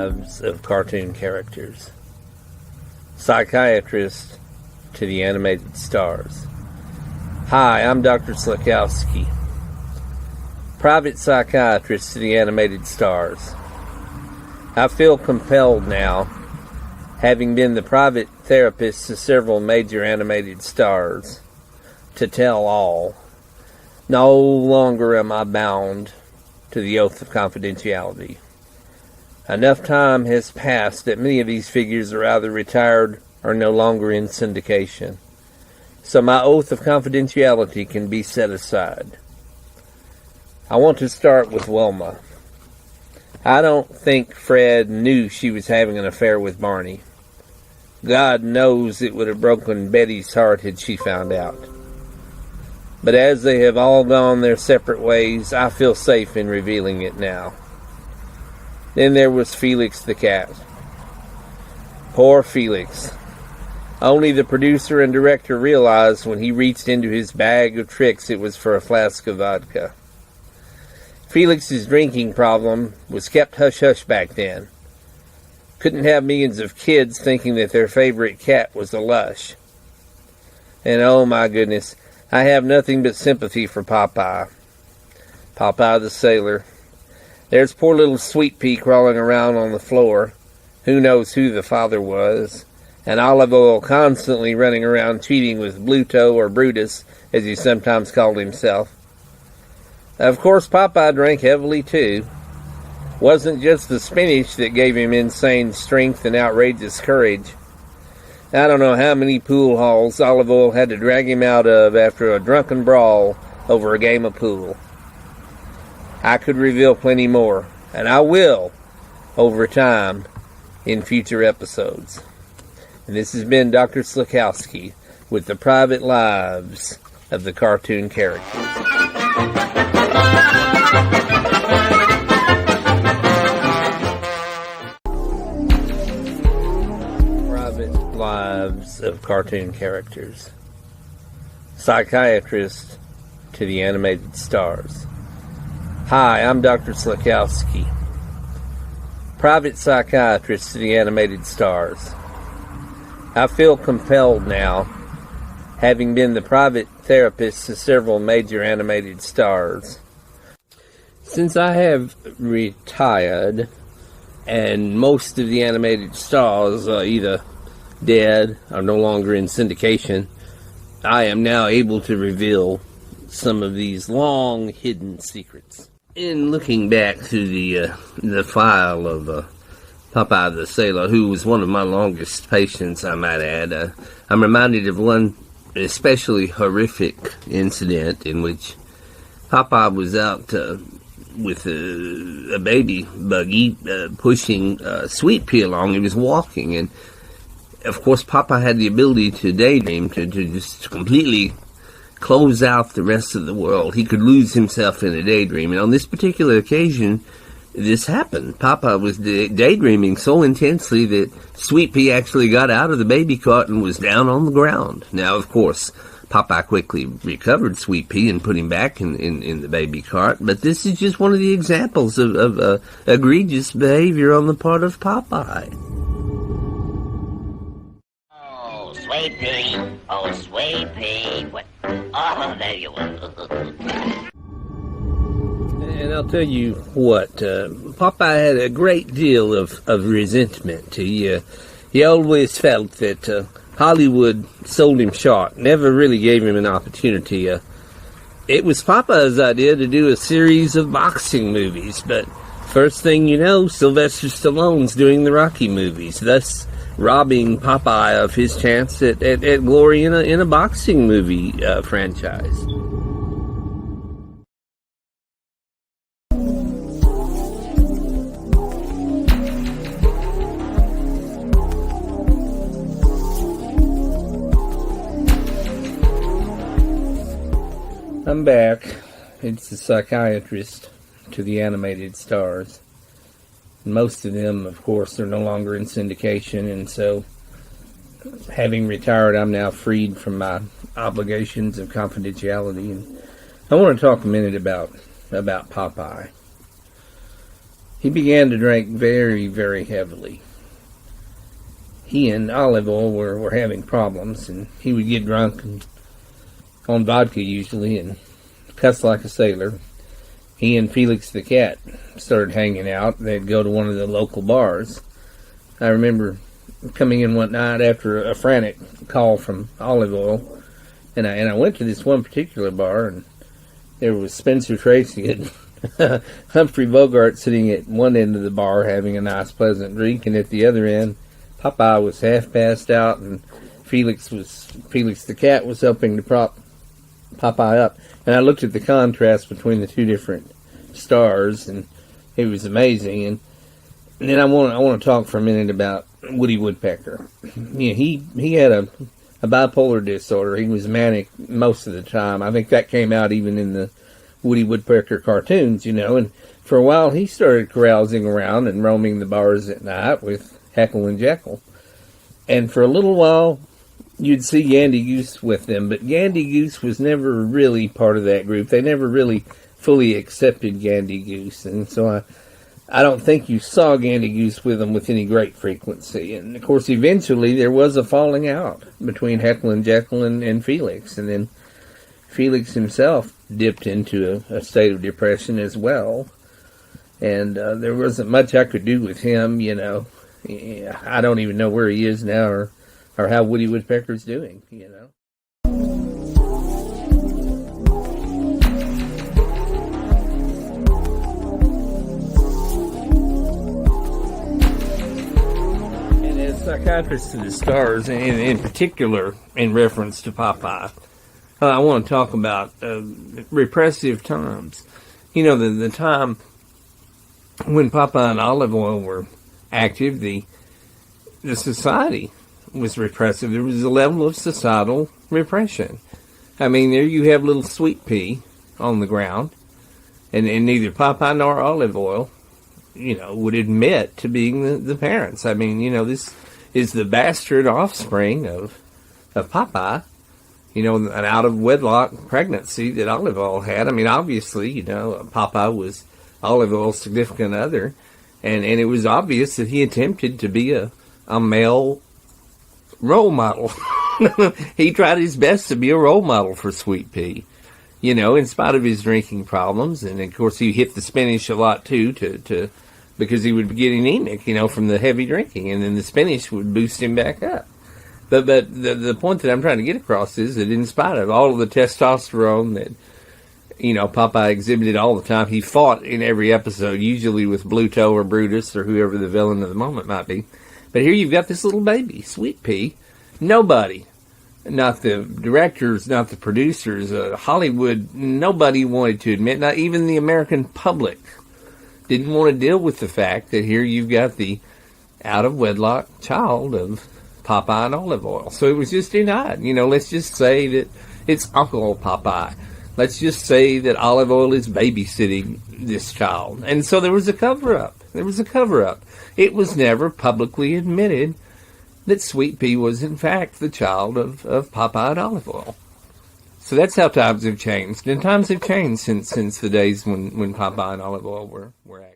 lives of cartoon characters. Psychiatrist to the animated stars. Hi, I'm Dr. Slakowski. Private psychiatrist to the animated stars. I feel compelled now, having been the private therapist to several major animated stars, to tell all. No longer am I bound to the oath of confidentiality. Enough time has passed that many of these figures are either retired or no longer in syndication, so my oath of confidentiality can be set aside. I want to start with Wilma. I don't think Fred knew she was having an affair with Barney. God knows it would have broken Betty's heart had she found out. But as they have all gone their separate ways, I feel safe in revealing it now. Then there was Felix the cat. Poor Felix. Only the producer and director realized when he reached into his bag of tricks it was for a flask of vodka. Felix's drinking problem was kept hush-hush back then. Couldn't have millions of kids thinking that their favorite cat was a lush. And oh my goodness, I have nothing but sympathy for Popeye. Popeye the sailor. There's poor little Sweet Pea crawling around on the floor. Who knows who the father was? And Olive Oil constantly running around cheating with Bluto or Brutus, as he sometimes called himself. Of course, Popeye drank heavily, too. Wasn't just the spinach that gave him insane strength and outrageous courage. I don't know how many pool halls Olive Oil had to drag him out of after a drunken brawl over a game of pool. I could reveal plenty more, and I will, over time, in future episodes. And this has been Dr. Slakowski with the private lives of the cartoon characters. Private lives of cartoon characters. Psychiatrist to the animated stars. Hi, I'm Dr. Slakowski. Private psychiatrist to the animated stars. I feel compelled now, having been the private therapist to several major animated stars. Since I have retired, and most of the animated stars are either dead or no longer in syndication, I am now able to reveal some of these long hidden secrets. In looking back through the file of Popeye the Sailor, who was one of my longest patients, I might add, I'm reminded of one especially horrific incident in which Popeye was out with a baby buggy pushing Sweet Pea along. He was walking, and of course Popeye had the ability to daydream, to just completely close out the rest of the world. He could lose himself in a daydream, and on this particular occasion this happened. Popeye was daydreaming so intensely that Sweet Pea actually got out of the baby cart and was down on the ground. Now, of course, Popeye quickly recovered Sweet Pea and put him back in the baby cart, but this is just one of the examples of egregious behavior on the part of Popeye. Oh, Sweet Pea. Oh, Sweet Pea. What? Oh, there you are. And I'll tell you what, Popeye had a great deal of resentment. He always felt that Hollywood sold him short, never really gave him an opportunity. It was Popeye's idea to do a series of boxing movies, but first thing you know, Sylvester Stallone's doing the Rocky movies, thus robbing Popeye of his chance at glory in a boxing movie franchise. I'm back. It's the psychiatrist to the animated stars. Most of them, of course, are no longer in syndication, and so, having retired, I'm now freed from my obligations of confidentiality. And I want to talk a minute about Popeye. he began to drink very, very heavily. He and Olive Oil were having problems, and he would get drunk and on vodka usually and cuss like a sailor. He and Felix the cat started hanging out. They'd go to one of the local bars. I remember coming in one night after a frantic call from Olive Oil, and I went to this one particular bar, and there was Spencer Tracy and Humphrey Bogart sitting at one end of the bar having a nice pleasant drink, and at the other end Popeye was half passed out, and Felix the cat was helping to prop Popeye up. And I looked at the contrast between the two different stars, and it was amazing. And then I want to talk for a minute about Woody Woodpecker. Yeah, he had a bipolar disorder. He was manic most of the time. I think that came out even in the Woody Woodpecker cartoons, and for a while he started carousing around and roaming the bars at night with Heckle and Jekyll. And for a little while you'd see Gandy Goose with them, but Gandy Goose was never really part of that group. They never really fully accepted Gandy Goose, and so I don't think you saw Gandy Goose with them with any great frequency. And of course eventually there was a falling out between Heckle and Jekyll and Felix, and then Felix himself dipped into a state of depression as well, and there wasn't much I could do with him. I don't even know where he is now or how Woody Woodpecker's doing. And as psychiatrist to the stars, and in particular in reference to Popeye, I want to talk about repressive times. The time when Popeye and Olive Oil were active, the society was repressive. There was a level of societal repression. I mean, there you have little Sweet Pea on the ground, and neither Popeye nor Olive Oil, would admit to being the parents. I mean, this is the bastard offspring of Popeye. An out-of-wedlock pregnancy that Olive Oil had. I mean, obviously, Popeye was Olive Oil's significant other, and it was obvious that he attempted to be a male role model. He tried his best to be a role model for Sweet Pea, in spite of his drinking problems. And, of course, he hit the spinach a lot, too, because he would get anemic, from the heavy drinking, and then the spinach would boost him back up. But the point that I'm trying to get across is that in spite of all of the testosterone that, Popeye exhibited all the time, he fought in every episode, usually with Bluto or Brutus or whoever the villain of the moment might be. But here you've got this little baby, Sweet Pea. Nobody, not the directors, not the producers, Hollywood, nobody wanted to admit, not even the American public, didn't want to deal with the fact that here you've got the out-of-wedlock child of Popeye and Olive Oil. So it was just denied. Let's just say that it's Uncle Popeye. Let's just say that Olive Oil is babysitting this child. And so there was a cover-up. It was never publicly admitted that Sweet Pea was in fact the child of Popeye and Olive Oil. So that's how times have changed. And times have changed since the days when Popeye and Olive Oil were active.